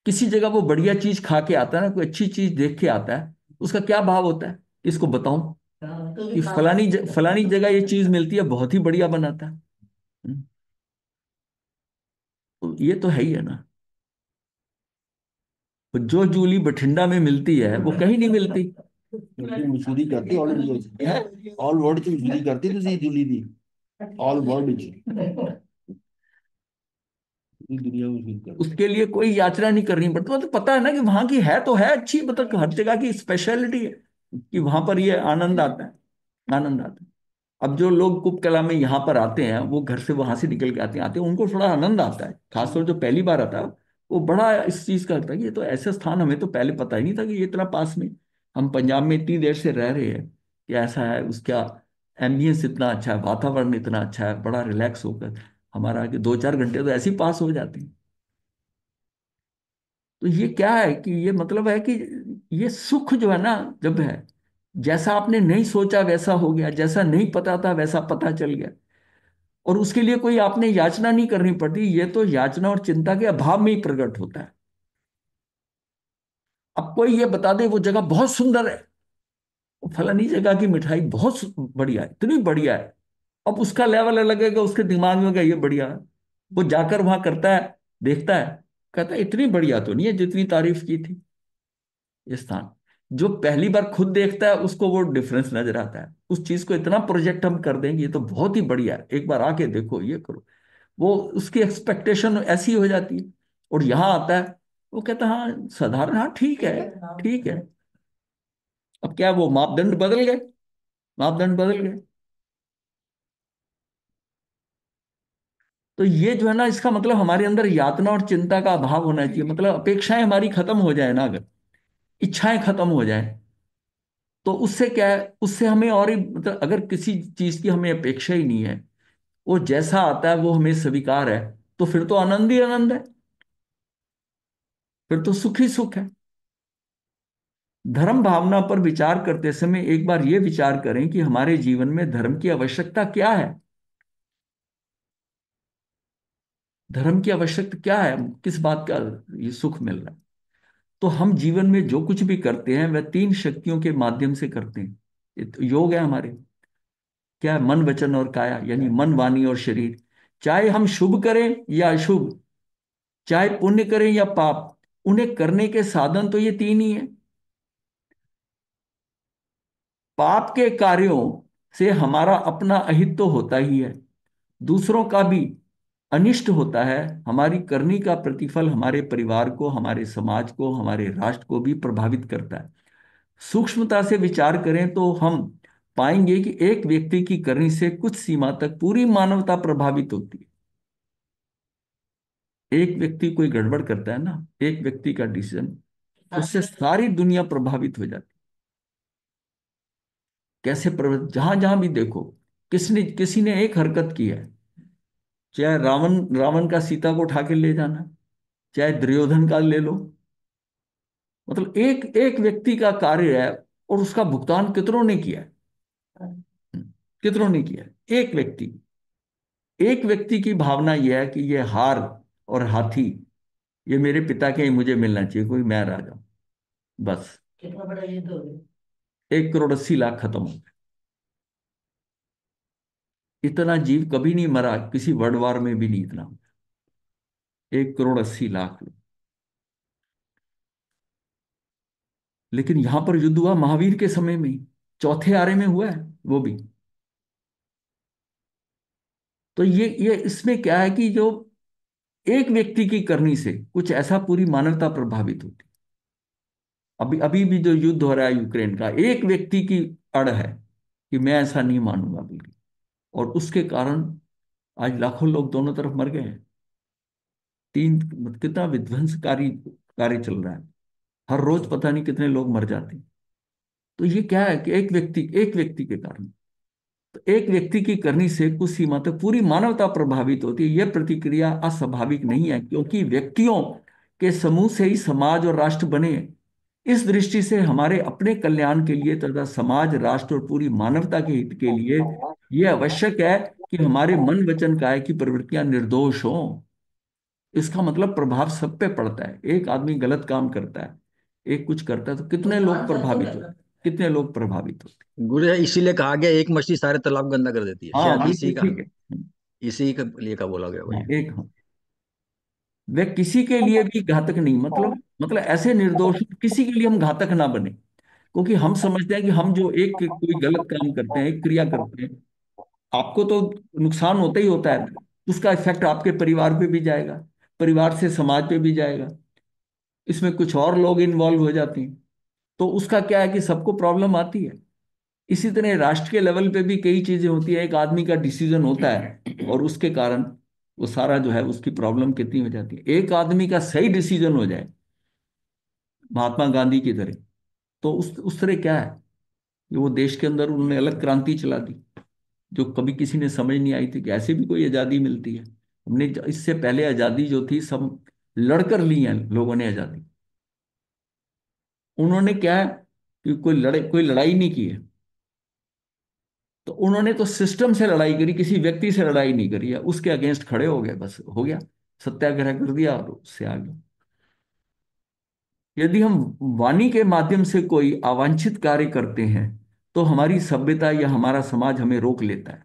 किसी जगह वो बढ़िया चीज खा के आता है ना, कोई अच्छी चीज देख के आता है, उसका क्या भाव होता है? इसको बताऊं हाँ, तो भी कि खा फलानी जगह ये चीज मिलती है, बहुत ही बढ़िया बनाता है। हम्म, तो ये तो है ही है ना। तो जो जूली बठिंडा में मिलती है वो कहीं नहीं मिलती। ਤੁਸੀਂ ਮਸੂਰੀ ਕਰਤੀ ਆਲ ਇੰਡੀਆ ਚ ਹੈ ਆਲ ਵਰਲਡ ਚ ਮਸੂਰੀ ਕਰਤੀ ਤੁਸੀਂ ਜੁਲੀ ਦੀ ਆਲ ਵਰਲਡ ਚ पूरी दुनिया में मशहूर कर दी। उसके लिए कोई यात्रा नहीं करनी पड़ती, मतलब पता है ना कि वहां की है तो है अच्छी, मतलब हर जगह की स्पेशलिटी है कि वहां पर ये आनंद आता है, आनंद आता है। अब जो लोग कुंभ कला में यहाँ पर आते हैं, वो घर से वहां से निकल के आते हैं उनको थोड़ा आनंद आता है, खासतौर जो पहली बार आता है, वो बड़ा इस चीज का लगता है कि ये तो ऐसे स्थान हमें तो पहले पता ही नहीं था कि ये इतना पास में। हम पंजाब में इतनी देर से रह रहे हैं कि ऐसा है, उसका एम्बियंस इतना अच्छा है, वातावरण इतना अच्छा है, बड़ा रिलैक्स होकर हमारा आगे 2-4 घंटे तो ऐसे ही पास हो जाते हैं। तो ये क्या है कि ये मतलब है कि ये सुख जो है ना, जब है, जैसा आपने नहीं सोचा वैसा हो गया, जैसा नहीं पता था वैसा पता चल गया, और उसके लिए कोई आपने याचना नहीं करनी पड़ती। ये तो याचना और चिंता के अभाव में ही प्रकट होता है। अब कोई ये बता दे वो जगह बहुत सुंदर है, वो फलानी जगह की मिठाई बहुत बढ़िया है, इतनी बढ़िया है। अब उसका लेवल अलग है, उसके दिमाग में होगा ये बढ़िया है। वो जाकर वहां करता है, देखता है, कहता है इतनी बढ़िया तो नहीं है जितनी तारीफ की थी। ये स्थान, जो पहली बार खुद देखता है उसको वो डिफरेंस नजर आता है, उस चीज को इतना प्रोजेक्ट हम कर देंगे ये तो बहुत ही बढ़िया है, एक बार आके देखो ये करो। वो उसकी एक्सपेक्टेशन ऐसी हो जाती है। और यहाँ आता है, वो कहता है हाँ साधारण, हाँ ठीक है, ठीक है। अब क्या वो मापदंड बदल गए, मापदंड बदल गए। तो ये जो है ना, इसका मतलब हमारे अंदर यातना और चिंता का अभाव होना चाहिए, मतलब अपेक्षाएं हमारी खत्म हो जाए ना, अगर इच्छाएं खत्म हो जाए, तो उससे क्या है, उससे हमें और ही मतलब अगर किसी चीज की हमें अपेक्षा ही नहीं है, वो जैसा आता है वो हमें स्वीकार है, तो फिर तो आनंद ही आनंद है, फिर तो सुख ही सुख है। धर्म भावना पर विचार करते समय एक बार ये विचार करें कि हमारे जीवन में धर्म की आवश्यकता क्या है। धर्म की आवश्यकता क्या है, किस बात का ये सुख मिल रहा है। तो हम जीवन में जो कुछ भी करते हैं वह तीन शक्तियों के माध्यम से करते हैं। ये तो योग है हमारे, क्या है, मन वचन और काया, यानी मन वाणी और शरीर। चाहे हम शुभ करें या अशुभ, चाहे पुण्य करें या पाप, उन्हें करने के साधन तो ये तीन ही है। पाप के कार्यों से हमारा अपना अहित तो होता ही है, दूसरों का भी अनिष्ट होता है। हमारी करनी का प्रतिफल हमारे परिवार को, हमारे समाज को, हमारे राष्ट्र को भी प्रभावित करता है। सूक्ष्मता से विचार करें तो हम पाएंगे कि एक व्यक्ति की करनी से कुछ सीमा तक पूरी मानवता प्रभावित होती है। एक व्यक्ति कोई गड़बड़ करता है ना, एक व्यक्ति का डिसीजन, उससे सारी दुनिया प्रभावित हो जाती है। कैसे प्रभावित, जहां जहां भी देखो, किसने किसी ने एक हरकत की है, चाहे रावण, रावण का सीता को उठा के ले जाना, चाहे दुर्योधन का ले लो, मतलब एक एक व्यक्ति का कार्य है, और उसका भुगतान कितनों ने किया है। कितनों ने किया है, एक व्यक्ति। एक व्यक्ति की भावना यह है कि ये हार और हाथी, ये मेरे पिता के ही, मुझे मिलना चाहिए, कोई मैं राजा, बस। कितना बड़ा युद्ध हो गया, 1 करोड़ 80 लाख खत्म हो गए। इतना जीव कभी नहीं मरा, किसी वर्ल्ड वार में भी नहीं इतना। 1 करोड़ 80 लाख लोग। लेकिन यहां पर युद्ध हुआ महावीर के समय में ही, चौथे आरे में हुआ है वो भी। तो ये इसमें क्या है कि जो एक व्यक्ति की करनी से कुछ ऐसा पूरी मानवता प्रभावित होती। अभी अभी भी जो युद्ध हो रहा है यूक्रेन का, एक व्यक्ति की अड़ है कि मैं ऐसा नहीं मानूंगा बिल्कुल, और उसके कारण आज लाखों लोग दोनों तरफ मर गए हैं। तीन, कितना विध्वंसकारी कार्य चल रहा है, हर रोज पता नहीं कितने लोग मर जाते हैं। तो ये क्या है कि एक व्यक्ति के कारण, तो एक व्यक्ति की करनी से कुछ सीमा तक पूरी मानवता प्रभावित होती है। यह प्रतिक्रिया अस्वाभाविक नहीं है, क्योंकि व्यक्तियों के समूह से ही समाज और राष्ट्र बने हैं। इस दृष्टि से हमारे अपने कल्याण के लिए तथा समाज, राष्ट्र और पूरी मानवता के हित के लिए यह आवश्यक है कि हमारे मन वचन काया की प्रवृत्तियां निर्दोष हों। इसका मतलब प्रभाव सब पे पड़ता है। एक आदमी गलत काम करता है, एक कुछ करता है, तो कितने लोग प्रभावित होते हैं, कितने लोग प्रभावित होते गुरु इसीलिए कहा गया एक मछली सारे तालाब गंदा कर देती है, हैं। हाँ शायद इसी बिल्कुल का, ठीक है। इसी के लिए का बोला गया हाँ भाई। एक, हाँ, वे किसी के लिए भी घातक नहीं, मतलब ऐसे निर्दोष किसी के लिए हम घातक ना बने। क्योंकि हम समझते हैं कि हम जो एक कोई गलत काम करते हैं, एक क्रिया करते हैं, आपको तो नुकसान होता ही होता है, उसका इफेक्ट आपके परिवार पे भी जाएगा, परिवार से समाज पे भी जाएगा, इसमें कुछ और लोग इन्वॉल्व हो जाते हैं, तो उसका क्या है कि सबको प्रॉब्लम आती है। इसी तरह राष्ट्र के लेवल पे भी कई चीजें होती है, एक आदमी का डिसीजन होता है और उसके कारण वो सारा जो है उसकी प्रॉब्लम कितनी हो जाती है। एक आदमी का सही डिसीजन हो जाए, महात्मा गांधी की तरह, तो उस तरह क्या है कि वो देश के अंदर उन्होंने अलग क्रांति चला दी, जो कभी किसी ने समझ नहीं आई थी कि ऐसे भी कोई आज़ादी मिलती है। हमने इससे पहले आज़ादी जो थी सब लड़कर ली है लोगों ने आज़ादी। उन्होंने क्या है कि कोई लड़ाई नहीं की है, तो उन्होंने तो सिस्टम से लड़ाई करी, किसी व्यक्ति से लड़ाई नहीं करी है, उसके अगेंस्ट खड़े हो गए, बस हो गया, सत्याग्रह कर दिया और उससे आ गया। यदि हम वाणी के माध्यम से कोई अवांछित कार्य करते हैं तो हमारी सभ्यता या हमारा समाज हमें रोक लेता है।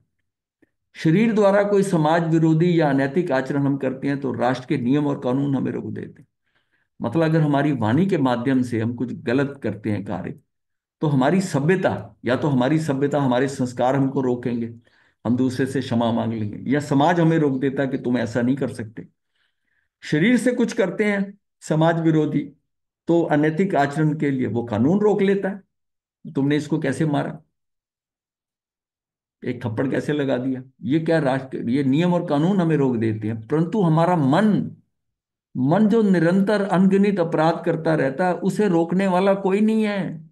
शरीर द्वारा कोई समाज विरोधी या अनैतिक आचरण हम करते हैं तो राष्ट्र के नियम और कानून हमें रोक देते हैं। मतलब अगर हमारी वाणी के माध्यम से हम कुछ गलत करते हैं कार्य, तो हमारी सभ्यता, या तो हमारी सभ्यता, हमारे संस्कार हमको रोकेंगे, हम दूसरे से क्षमा मांग लेंगे, या समाज हमें रोक देता है कि तुम ऐसा नहीं कर सकते। शरीर से कुछ करते हैं समाज विरोधी, तो अनैतिक आचरण के लिए वो कानून रोक लेता है। तुमने इसको कैसे मारा, एक थप्पड़ कैसे लगा दिया, ये क्या राष्ट्र, ये नियम और कानून हमें रोक देते हैं। परंतु हमारा मन, मन जो निरंतर अनगिनत अपराध करता रहता है, उसे रोकने वाला कोई नहीं है।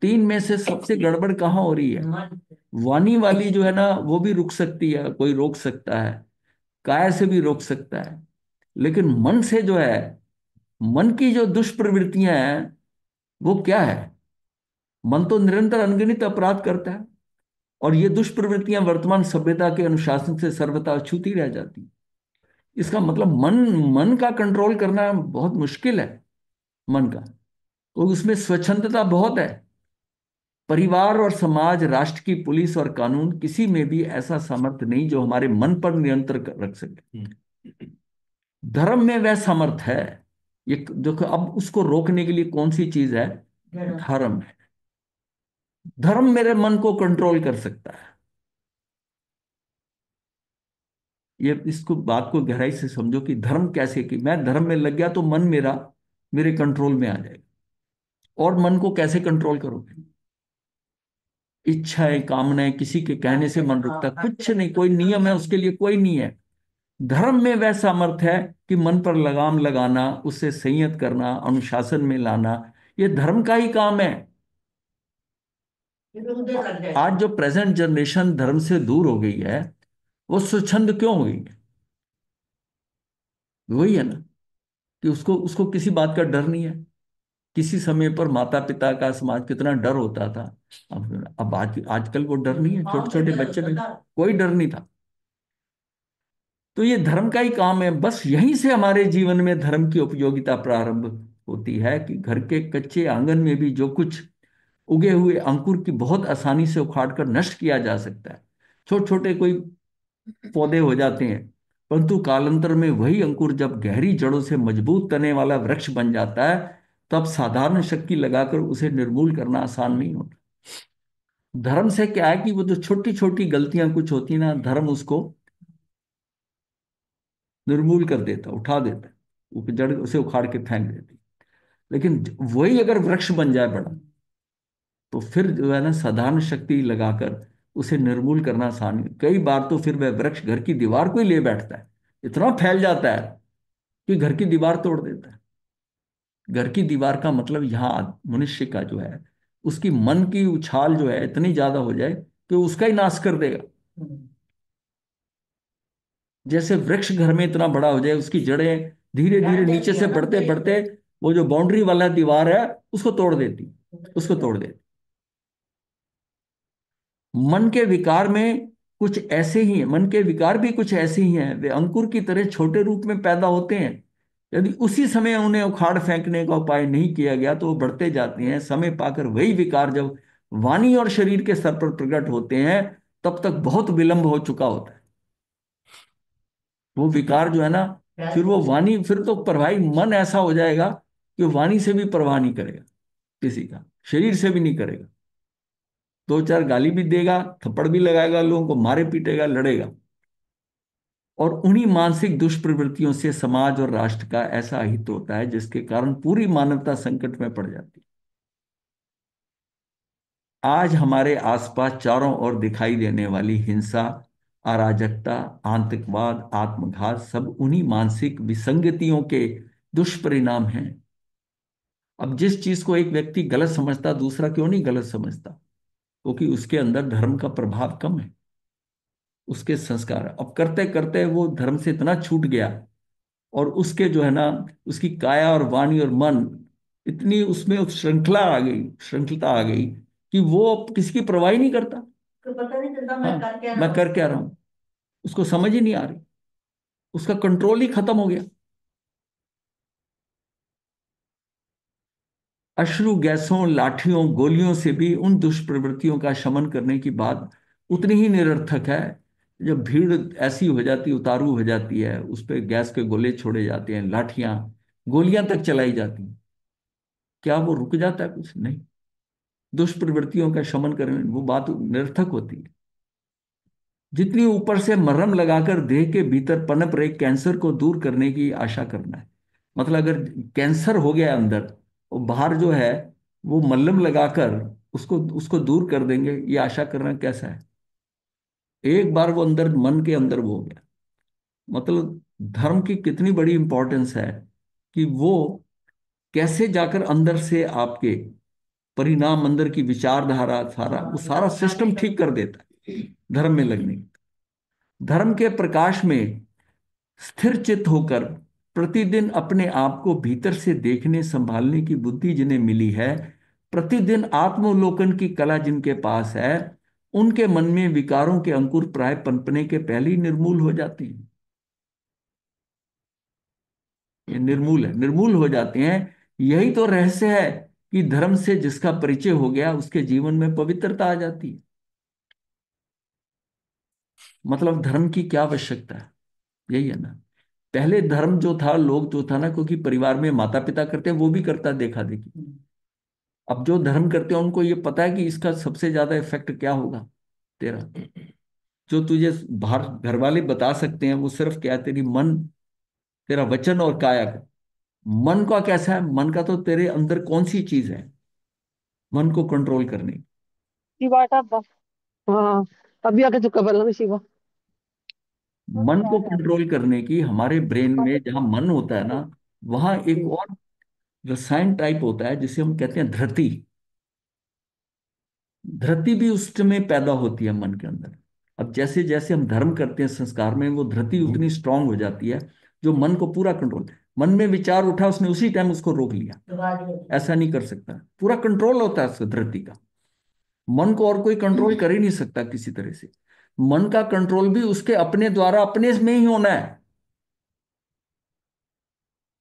तीन में से सबसे गड़बड़ कहाँ हो रही है? वाणी वाली जो है ना, वो भी रुक सकती है, कोई रोक सकता है, काय से भी रोक सकता है, लेकिन मन से जो है, मन की जो दुष्प्रवृत्तियां हैं, वो क्या है? मन तो निरंतर अनगिनत अपराध करता है, और ये दुष्प्रवृत्तियां वर्तमान सभ्यता के अनुशासन से सर्वथा अछूती रह जाती हैं। इसका मतलब मन, मन का कंट्रोल करना बहुत मुश्किल है। मन का तो उसमें स्वच्छंदता बहुत है। परिवार और समाज, राष्ट्र की पुलिस और कानून, किसी में भी ऐसा सामर्थ्य नहीं जो हमारे मन पर नियंत्रण रख सके। धर्म में वह सामर्थ्य है। ये देखो, अब उसको रोकने के लिए कौन सी चीज है? धर्म है। धर्म मेरे मन को कंट्रोल कर सकता है। ये इसको बात को गहराई से समझो कि धर्म कैसे, कि मैं धर्म में लग गया तो मन मेरा मेरे कंट्रोल में आ जाएगा। और मन को कैसे कंट्रोल करोगे? इच्छाएं, कामनाएं, किसी के कहने से मन रुकता कुछ नहीं, कोई नियम है उसके लिए? कोई नहीं है। धर्म में वह सामर्थ्य है कि मन पर लगाम लगाना, उससे संयत करना, अनुशासन में लाना, ये धर्म का ही काम है। आज जो प्रेजेंट जनरेशन धर्म से दूर हो गई है, वो स्वच्छंद क्यों हो गई है? वही है ना, कि उसको उसको किसी बात का डर नहीं है। किसी समय पर माता पिता का, समाज कितना डर होता था। अब आजकल वो डर नहीं है, छोटे छोटे बच्चे में कोई डर नहीं था। तो ये धर्म का ही काम है। बस यहीं से हमारे जीवन में धर्म की उपयोगिता प्रारंभ होती है, कि घर के कच्चे आंगन में भी जो कुछ उगे हुए अंकुर की बहुत आसानी से उखाड़ कर नष्ट किया जा सकता है। छोटे छोटे कोई पौधे हो जाते हैं, परंतु कालांतर में वही अंकुर जब गहरी जड़ों से मजबूत तने वाला वृक्ष बन जाता है, तब साधारण शक्ति लगाकर उसे निर्मूल करना आसान नहीं होता। धर्म से क्या है कि वो जो छोटी छोटी गलतियां कुछ होती ना, धर्म उसको निर्मूल कर देता, उठा देता, वो जड़ उसे उखाड़ के फेंक देती। लेकिन वही अगर वृक्ष बन जाए बड़ा, तो फिर जो है ना, साधारण शक्ति लगाकर उसे निर्मूल करना आसान है। कई बार तो फिर वह वृक्ष घर की दीवार को ही ले बैठता है, इतना फैल जाता है कि घर की दीवार तोड़ देता है। घर की दीवार का मतलब यहाँ मनुष्य का जो है, उसकी मन की उछाल जो है इतनी ज्यादा हो जाए कि उसका ही नाश कर देगा। जैसे वृक्ष घर में इतना बड़ा हो जाए, उसकी जड़ें धीरे धीरे नीचे से बढ़ते बढ़ते वो जो बाउंड्री वाला दीवार है उसको तोड़ देती, उसको तोड़ देती। मन के विकार में कुछ ऐसे ही हैं, मन के विकार भी कुछ ऐसे ही हैं। वे अंकुर की तरह छोटे रूप में पैदा होते हैं। यदि उसी समय उन्हें उखाड़ फेंकने का उपाय नहीं किया गया तो वो बढ़ते जाते हैं। समय पाकर वही विकार जब वाणी और शरीर के स्तर पर प्रकट होते हैं, तब तक बहुत विलंब हो चुका होता है। वो विकार जो है ना, फिर वो वाणी, फिर तो परवाही मन ऐसा हो जाएगा कि वाणी से भी परवाह नहीं करेगा, किसी का शरीर से भी नहीं करेगा। दो चार गाली भी देगा, थप्पड़ भी लगाएगा, लोगों को मारे पीटेगा, लड़ेगा। और उन्हीं मानसिक दुष्प्रवृत्तियों से समाज और राष्ट्र का ऐसा हित होता है, जिसके कारण पूरी मानवता संकट में पड़ जाती है। आज हमारे आसपास चारों ओर दिखाई देने वाली हिंसा, अराजकता, आतंकवाद, आत्मघात, सब उन्हीं मानसिक विसंगतियों के दुष्परिणाम हैं। अब जिस चीज को एक व्यक्ति गलत समझता, दूसरा क्यों नहीं गलत समझता? क्योंकि उसके अंदर धर्म का प्रभाव कम है, उसके संस्कार। अब करते करते वो धर्म से इतना छूट गया, और उसके जो है ना, उसकी काया और वाणी और मन, इतनी उसमें श्रृंखला आ गई, श्रृंखलता आ गई, कि वो अब किसी की परवाह ही नहीं करता। तो पता नहीं चलता मैं कर क्या रहा हूं, उसको समझ ही नहीं आ रही, उसका कंट्रोल ही खत्म हो गया। अश्रु गैसों, लाठियों, गोलियों से भी उन दुष्प्रवृत्तियों का शमन करने की बात उतनी ही निरर्थक है। जब भीड़ ऐसी हो जाती, उतारू हो जाती है, उस पर गैस के गोले छोड़े जाते हैं, लाठियां, गोलियां तक चलाई जाती हैं, क्या वो रुक जाता है? कुछ नहीं। दुष्प्रवृत्तियों का शमन करने वो बात निरर्थक होती है। जितनी ऊपर से मरहम लगाकर देह के भीतर पनप रहे कैंसर को दूर करने की आशा करना है। मतलब अगर कैंसर हो गया अंदर, और बाहर जो है वो मल्हम लगाकर उसको उसको दूर कर देंगे, ये आशा करना कैसा है? एक बार वो अंदर, मन के अंदर वो हो गया। मतलब धर्म की कितनी बड़ी इंपॉर्टेंस है कि वो कैसे जाकर अंदर से आपके परिणाम, अंदर की विचारधारा, सारा वो सारा सिस्टम ठीक कर देता है धर्म में लगने। धर्म के प्रकाश में स्थिर चित्त होकर प्रतिदिन अपने आप को भीतर से देखने संभालने की बुद्धि जिन्हें मिली है, प्रतिदिन आत्मोलोकन की कला जिनके पास है, उनके मन में विकारों के अंकुर प्राय पनपने के पहले ही निर्मूल हो जाते हैं। ये निर्मूल है, निर्मूल हो जाते हैं। यही तो रहस्य है कि धर्म से जिसका परिचय हो गया उसके जीवन में पवित्रता आ जाती है। मतलब धर्म की क्या आवश्यकता है? यही है ना। पहले धर्म जो था, लोग जो था ना, क्योंकि परिवार में माता पिता करते हैं, वो भी करता देखा देखी। अब जो धर्म करते हैं उनको ये पता है कि इसका सबसे ज्यादा इफेक्ट क्या होगा तेरा। जो तुझे बाहर घर वाले बता सकते हैं वो सिर्फ क्या है, तेरी मन, तेरा वचन और काया का। मन का कैसा है? मन का तो तेरे अंदर कौन सी चीज है मन को कंट्रोल करने की? शिवा टापा। हाँ, अभी आके चुका पहला ना शिवा। मन को कंट्रोल करने की हमारे ब्रेन में जहां मन होता है ना, वहां एक और रसायन टाइप होता है जिसे हम कहते हैं धृति। धृति भी उस समय पैदा होती है मन के अंदर। अब जैसे जैसे हम धर्म करते हैं संस्कार में, वो धृति उतनी स्ट्रांग हो जाती है जो मन को पूरा कंट्रोल। मन में विचार उठा, उसने उसी टाइम उसको रोक लिया, ऐसा नहीं कर सकता। पूरा कंट्रोल होता है उसका, धृति का। मन को और कोई कंट्रोल कर ही नहीं सकता किसी तरह से। मन का कंट्रोल भी उसके अपने द्वारा, अपने में ही होना है।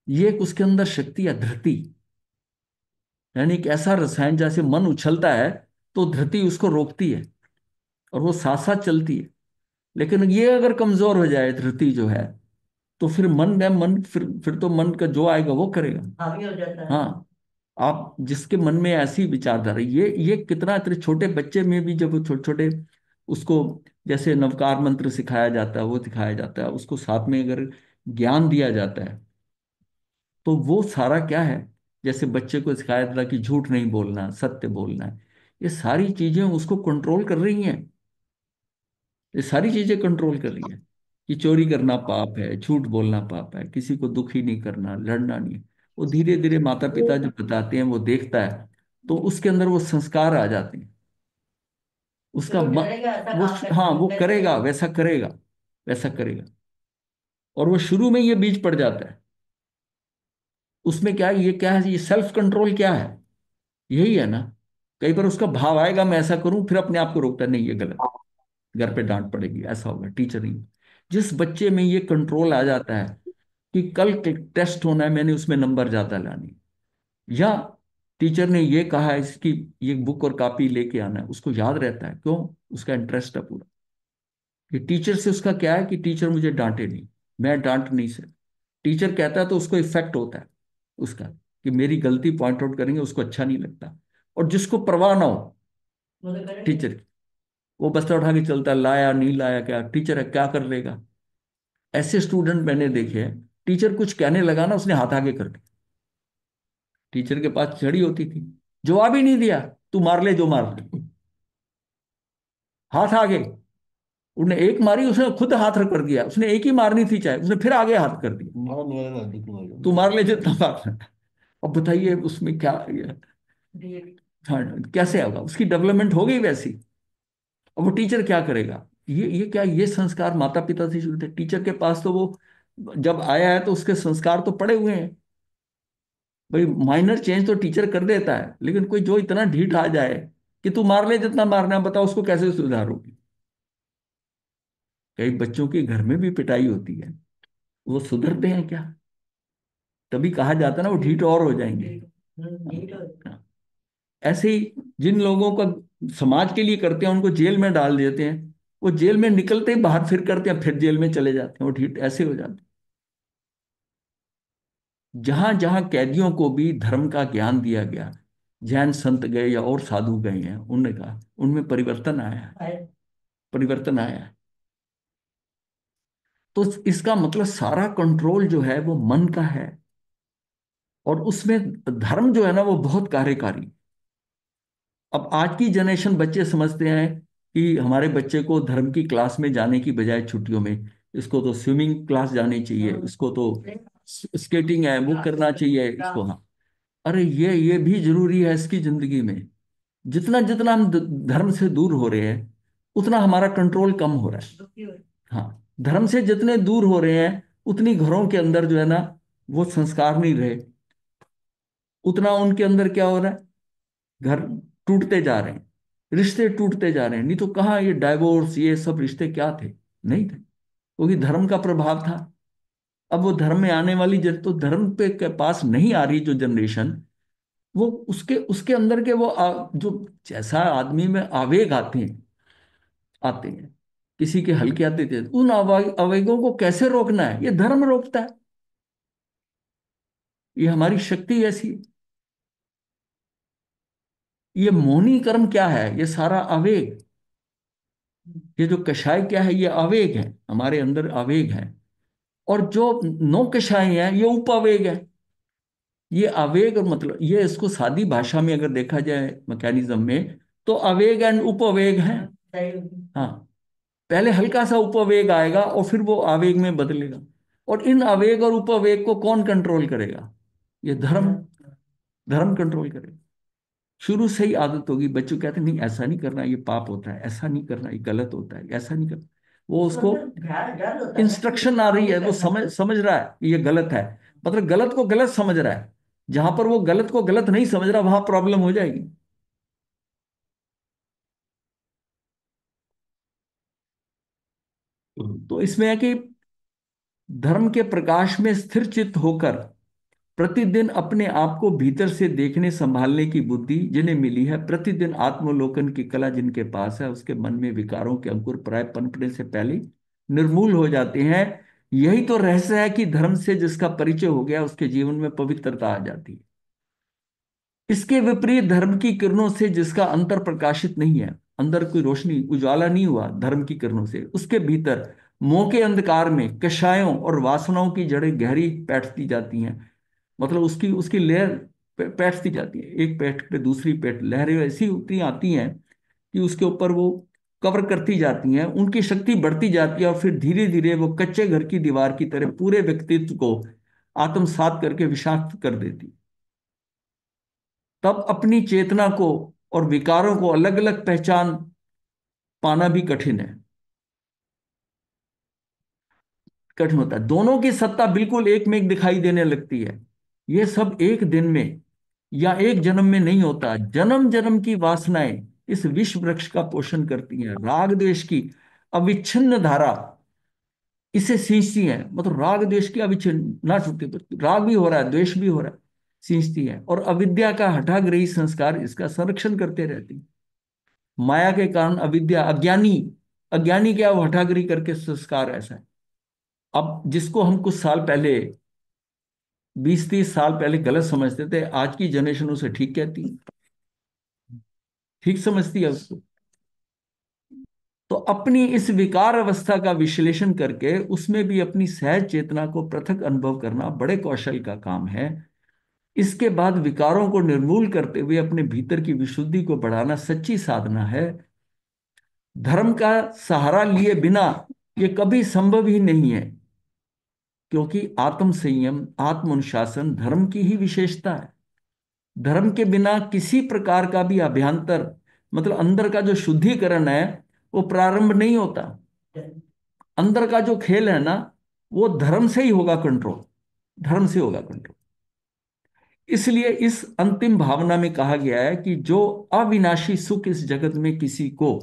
ये एक उसके अंदर शक्ति है, धृति। यानी एक ऐसा रसायन, जैसे मन उछलता है तो धृति उसको रोकती है और वो साथ साथ चलती है। लेकिन ये अगर कमजोर हो जाए धृति जो है, तो फिर मन में मन, फिर तो मन का जो आएगा वो करेगा। हावी हो जाता है। हाँ। आप जिसके मन में ऐसी विचारधारा, ये कितना, इतने छोटे बच्चे में भी जब वो छोटे छोटे, उसको जैसे नवकार मंत्र सिखाया जाता है, वो सिखाया जाता है उसको, साथ में अगर ज्ञान दिया जाता है, तो वो सारा क्या है, जैसे बच्चे को सिखाया जाता है कि झूठ नहीं बोलना, सत्य बोलना है। ये सारी चीजें उसको कंट्रोल कर रही हैं। ये सारी चीजें कंट्रोल कर रही है कि चोरी करना पाप है, झूठ बोलना पाप है, किसी को दुखी नहीं करना, लड़ना नहीं है। वो धीरे धीरे माता पिता जो बताते हैं वो देखता है, तो उसके अंदर वो संस्कार आ जाते हैं। उसका वो, हाँ, वो करेगा, वैसा करेगा, वैसा करेगा। और वो शुरू में ये बीज पड़ जाता है उसमें। क्या है ये, क्या है ये सेल्फ कंट्रोल क्या है? यही है ना। कई बार उसका भाव आएगा मैं ऐसा करूं, फिर अपने आप को रोकता है, नहीं ये गलत है, घर पे डांट पड़ेगी, ऐसा होगा, टीचर ही। जिस बच्चे में ये कंट्रोल आ जाता है कि कल टेस्ट होना है, मैंने उसमें नंबर ज्यादा लाने, या टीचर ने ये कहा है इसकी ये बुक और कॉपी लेके आना है, उसको याद रहता है। क्यों? उसका इंटरेस्ट है पूरा। कि टीचर से उसका क्या है कि टीचर मुझे डांटे नहीं, मैं डांट नहीं सकता। टीचर कहता है तो उसको इफेक्ट होता है उसका, कि मेरी गलती पॉइंट आउट करेंगे, उसको अच्छा नहीं लगता। और जिसको परवाह ना हो टीचर की, वो बस्ता उठा के चलता है, लाया नहीं लाया क्या, टीचर है क्या कर लेगा। ऐसे स्टूडेंट मैंने देखे हैं, टीचर कुछ कहने लगा ना, उसने हाथ आगे कर दिया। टीचर के पास छड़ी होती थी, जवाब ही नहीं दिया, तू मार ले जो मार ले, हाथ आगे। उसने एक मारी, उसने खुद हाथ रख कर दिया, उसने एक ही मारनी थी चाहे, उसने फिर आगे हाथ कर दिया, मारा मेरा ना दिख मारा। तू मार ले जितना मारना है। अब बताइए उसमें क्या हाँ, कैसे होगा, उसकी डेवलपमेंट हो गई वैसी। अब वो टीचर क्या करेगा? ये क्या, ये संस्कार माता पिता से शुरू थे। टीचर के पास तो वो जब आया है तो उसके संस्कार तो पड़े हुए हैं। भाई माइनर चेंज तो टीचर कर देता है, लेकिन कोई जो इतना ढीठ आ जाए कि तू मार ले जितना मारना है, बताओ उसको कैसे सुधारोगे? कई बच्चों के घर में भी पिटाई होती है, वो सुधरते हैं क्या? तभी कहा जाता है ना वो ढीठ और हो जाएंगे। ऐसे ही जिन लोगों का समाज के लिए करते हैं उनको जेल में डाल देते हैं, वो जेल में निकलते ही बाहर फिर करते हैं, फिर जेल में चले जाते हैं, वो ठीक ऐसे हो जाते हैं। जहां जहां कैदियों को भी धर्म का ज्ञान दिया गया, जैन संत गए या और साधु गए हैं, उन्होंने कहा उनमें परिवर्तन आया है, परिवर्तन आया है। तो इसका मतलब सारा कंट्रोल जो है वो मन का है, और उसमें धर्म जो है ना वो बहुत कार्यकारी। अब आज की जनरेशन बच्चे समझते हैं कि हमारे बच्चे को धर्म की क्लास में जाने की बजाय छुट्टियों में इसको तो स्विमिंग क्लास जानी चाहिए, इसको तो स्केटिंग है वो करना चाहिए इसको। हाँ, अरे ये भी जरूरी है इसकी जिंदगी में। जितना जितना हम धर्म से दूर हो रहे हैं उतना हमारा कंट्रोल कम हो रहा है। हाँ, धर्म से जितने दूर हो रहे हैं उतनी घरों के अंदर जो है ना वो संस्कार नहीं रहे, उतना उनके अंदर क्या हो रहा है, घर टूटते जा रहे हैं, रिश्ते टूटते जा रहे हैं। नहीं तो कहाँ ये डाइवोर्स ये सब रिश्ते क्या थे, नहीं थे, क्योंकि धर्म का प्रभाव था। अब वो धर्म में आने वाली जन तो धर्म पे के पास नहीं आ रही जो जनरेशन, वो उसके उसके अंदर के वो जो जैसा आदमी में आवेग आते हैं, आते हैं, किसी के हल्के आते थे, उन आवेगों को कैसे रोकना है, ये धर्म रोकता है। ये हमारी शक्ति ऐसी है। ये मौनी कर्म क्या है, ये सारा आवेग, ये जो कषाय क्या है, ये आवेग है, हमारे अंदर आवेग है। और जो नौ कषाय है ये उपावेग है। ये आवेग और मतलब ये इसको सादी भाषा में अगर देखा जाए मैकेनिज्म में, तो आवेग एंड उपवेग है। हाँ, पहले हल्का सा उपवेग आएगा और फिर वो आवेग में बदलेगा। और इन आवेग और उपवेग को कौन कंट्रोल करेगा, ये धर्म, धर्म कंट्रोल करेगा। शुरू से ही आदत होगी, बच्चों कहते हैं नहीं ऐसा नहीं करना ये पाप होता है, ऐसा नहीं करना ये गलत होता है, ऐसा नहीं करना। वो उसको इंस्ट्रक्शन आ रही है, वो समझ समझ रहा है ये गलत है, मतलब गलत को गलत समझ रहा है। जहां पर वो गलत को गलत नहीं समझ रहा वहां प्रॉब्लम हो जाएगी। तो इसमें है कि धर्म के प्रकाश में स्थिर चित्त होकर प्रतिदिन अपने आप को भीतर से देखने संभालने की बुद्धि जिन्हें मिली है, प्रतिदिन आत्मलोकन की कला जिनके पास है, उसके मन में विकारों के अंकुर प्राय पनपने से पहले ही निर्मूल हो जाते हैं। यही तो रहस्य है कि धर्म से जिसका परिचय हो गया उसके जीवन में पवित्रता आ जाती है। इसके विपरीत धर्म की किरणों से जिसका अंतर प्रकाशित नहीं है, अंदर कोई रोशनी उजाला नहीं हुआ धर्म की किरणों से, उसके भीतर मोह के अंधकार में कषायों और वासनाओं की जड़ें गहरी बैठती जाती हैं। मतलब उसकी उसकी लेयर बैठती जाती है, एक पेट पे दूसरी पेट, लहरें ऐसी उतनी आती हैं कि उसके ऊपर वो कवर करती जाती हैं, उनकी शक्ति बढ़ती जाती है, और फिर धीरे धीरे वो कच्चे घर की दीवार की तरह पूरे व्यक्तित्व को आत्मसात करके विषाक्त कर देती। तब अपनी चेतना को और विकारों को अलग अलग पहचान पाना भी कठिन है, कठिन होता है। दोनों की सत्ता बिल्कुल एक में एक दिखाई देने लगती है। यह सब एक दिन में या एक जन्म में नहीं होता, जन्म जन्म की वासनाएं इस विश्व वृक्ष का पोषण करती हैं, राग द्वेष की अविच्छिन्न धारा इसे सींचती है। मतलब राग द्वेष की अविच्छिन्न ना छूटे, राग भी हो रहा है द्वेष भी हो रहा है, सींचती है। और अविद्या का हठाग्रही संस्कार इसका संरक्षण करते रहती है। माया के कारण अविद्या, अज्ञानी, अज्ञानी क्या, वो हठाग्रही करके संस्कार ऐसा है। अब जिसको हम कुछ साल पहले 20-30 साल पहले गलत समझते थे, आज की जनरेशन उसे ठीक कहती है, ठीक समझती है उसको। तो अपनी इस विकार अवस्था का विश्लेषण करके उसमें भी अपनी सहज चेतना को पृथक अनुभव करना बड़े कौशल का काम है। इसके बाद विकारों को निर्मूल करते हुए अपने भीतर की विशुद्धि को बढ़ाना सच्ची साधना है। धर्म का सहारा लिए बिना ये कभी संभव ही नहीं है, क्योंकि आत्म संयम आत्म अनुशासन धर्म की ही विशेषता है। धर्म के बिना किसी प्रकार का भी अभ्यंतर, मतलब अंदर का जो शुद्धिकरण है, वो प्रारंभ नहीं होता। अंदर का जो खेल है ना, वो धर्म से ही होगा कंट्रोल, धर्म से होगा कंट्रोल। इसलिए इस अंतिम भावना में कहा गया है कि जो अविनाशी सुख इस जगत में किसी को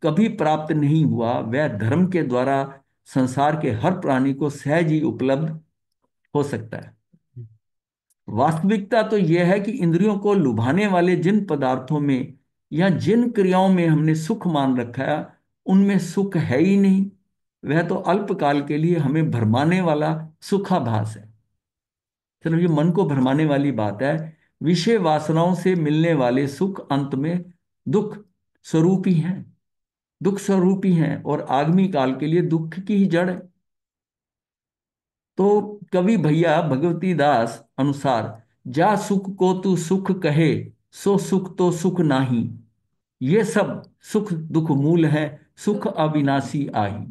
कभी प्राप्त नहीं हुआ, वह धर्म के द्वारा संसार के हर प्राणी को सहज ही उपलब्ध हो सकता है। वास्तविकता तो यह है कि इंद्रियों को लुभाने वाले जिन पदार्थों में या जिन क्रियाओं में हमने सुख मान रखा है, उनमें सुख है ही नहीं। वह तो अल्पकाल के लिए हमें भरमाने वाला सुखाभास है। चलो, ये मन को भरमाने वाली बात है। विषय वासनाओं से मिलने वाले सुख अंत में दुख स्वरूप ही हैं, दुख स्वरूप ही हैं, और आगामी काल के लिए दुख की ही जड़ है। तो कवि भैया भगवती दास अनुसार, जा सुख को तू सुख कहे, सो सुख तो सुख नाही, ये सब सुख दुख मूल है, सुख अविनाशी आही।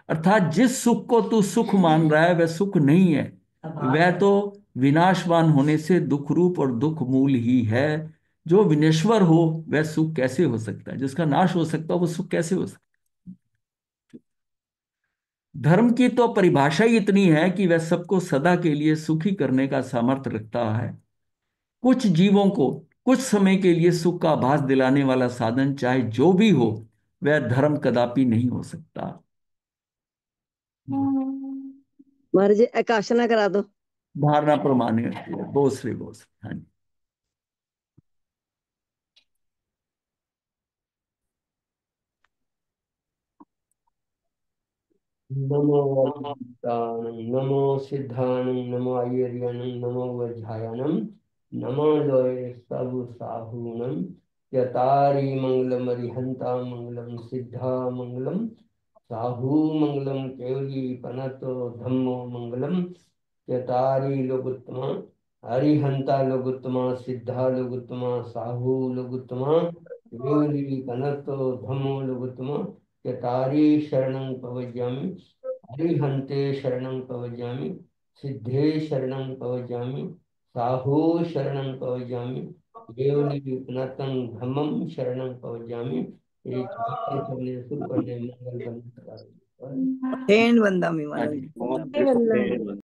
अर्थात जिस सुख को तू सुख मान रहा है वह सुख नहीं है, वह तो विनाशवान होने से दुख रूप और दुख मूल ही है। जो विनेश्वर हो वह सुख कैसे हो सकता है? जिसका नाश हो सकता है वो सुख कैसे हो सकता है? धर्म की तो परिभाषा ही इतनी है कि वह सबको सदा के लिए सुखी करने का सामर्थ्य रखता है। कुछ जीवों को कुछ समय के लिए सुख का आभास दिलाने वाला साधन चाहे जो भी हो, वह धर्म कदापि नहीं हो सकता। महाराज जी आकाशना करा दो। धारणा प्रमाण है, बोस रे बोस। हाँ जी। नमो वज्रदानं, नमो सिद्धानं, नमो आयर्यनं, नमो वज्रायनं, नमो लोय सब साहूनं, यतारी मंगलम अरिहंता मंगलम सिद्धा मंगलम, साहू मंगलम केवली पनतो धम्मो मंगलम, यतारी लोगुत्तमा, अरिहंता लोगुत्तमा, सिद्धा लोगुत्तमा, साहू लोगुत्तमा, केवली पनतो धम्मो लोगुत्तमा, यतारी शरणं पवज्यामि, अरिहन्ते शरणं पवज्यामि, सिद्धे शरणं पवज्यामि, साहो शरणं पवज्यामि, केवलीपनतं धम्मं शरणं पवज्यामि। एक मंगल करने शुभ करने मंगल करने तेन बंदा में हाँ महाराज जी। जी।